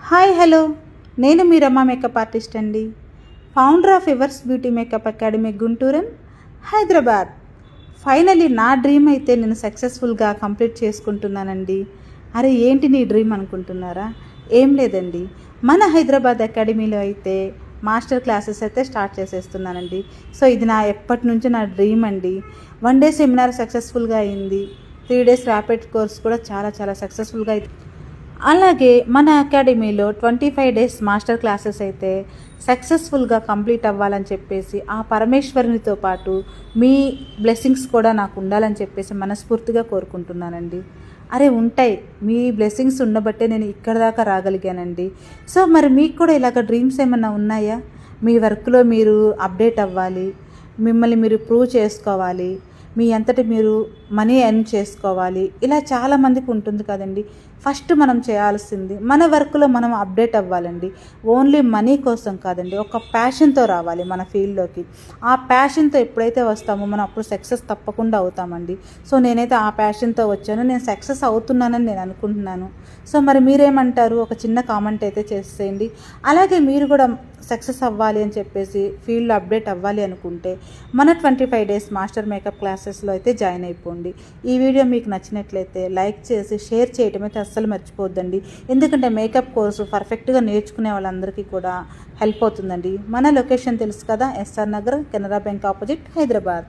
Hi hello, నేను మీ Rama makeup artist అండి. Founder of Evers beauty makeup academy Guntur and Hyderabad. Finally నా డ్రీమ్ అయితే నేను సక్సెస్ఫుల్గా కంప్లీట్ చేసుకుంటున్నానండి. అరే ఏంటి నీ డ్రీమ్ అనుకుంటున్నారా? ఏం లేదండి, మన హైదరాబాద్ అకాడమీలో అయితే మాస్టర్ క్లాసెస్ అయితే స్టార్ట్ చేసేస్తున్నానండి. సో ఇది నా ఎప్పటి నుంచి నా డ్రీమ్ అండి. 1 డే సెమినార్ సక్సెస్ఫుల్గా అయింది. 3 డేస్ ర్యాపిడ్ కోర్స్ కూడా చాలా చాలా సక్సెస్ఫుల్గా అయితే, అలాగే మన అకాడమీలో 25 డేస్ మాస్టర్ క్లాసెస్ అయితే సక్సెస్ఫుల్గా కంప్లీట్ అవ్వాలని చెప్పేసి ఆ పరమేశ్వరునితో పాటు మీ బ్లెస్సింగ్స్ కూడా నాకు ఉండాలని చెప్పేసి మనస్ఫూర్తిగా కోరుకుంటున్నానండి. అరే ఉంటాయి, మీ బ్లెస్సింగ్స్ ఉండబట్టే నేను ఇక్కడ దాకా రాగలిగానండి. సో మరి మీకు కూడా ఇలాగ డ్రీమ్స్ ఏమైనా ఉన్నాయా? మీ వర్క్లో మీరు అప్డేట్ అవ్వాలి, మిమ్మల్ని మీరు ప్రూవ్ చేసుకోవాలి, మీ అంతటి మీరు మనీ ఎర్న్ చేసుకోవాలి, ఇలా చాలామందికి ఉంటుంది కదండి. ఫస్ట్ మనం చేయాల్సింది మన వర్క్లో మనం అప్డేట్ అవ్వాలండి. ఓన్లీ మనీ కోసం కాదండి, ఒక ప్యాషన్తో రావాలి మన ఫీల్డ్లోకి. ఆ ప్యాషన్తో ఎప్పుడైతే వస్తామో మనం అప్పుడు సక్సెస్ తప్పకుండా అవుతామండి. సో నేనైతే ఆ ప్యాషన్తో వచ్చాను, నేను సక్సెస్ అవుతున్నానని నేను అనుకుంటున్నాను. సో మరి మీరేమంటారు? ఒక చిన్న కామెంట్ అయితే చేసేయండి. అలాగే మీరు కూడా సక్సెస్ అవ్వాలి అని చెప్పేసి ఫీల్డ్లో అప్డేట్ అవ్వాలి అనుకుంటే మన 25 డేస్ మాస్టర్ మేకప్ క్లాసెస్లో అయితే జాయిన్ అయిపోండి. ఈ వీడియో మీకు నచ్చినట్లయితే లైక్ చేసి షేర్ చేయడం అయితే అస్సలు మర్చిపోద్దండి. ఎందుకంటే మేకప్ కోర్సు పర్ఫెక్ట్గా నేర్చుకునే వాళ్ళందరికీ కూడా హెల్ప్ అవుతుందండి. మన లొకేషన్ తెలుసు కదా, S R Nagar, Canara Bank opposite, Hyderabad.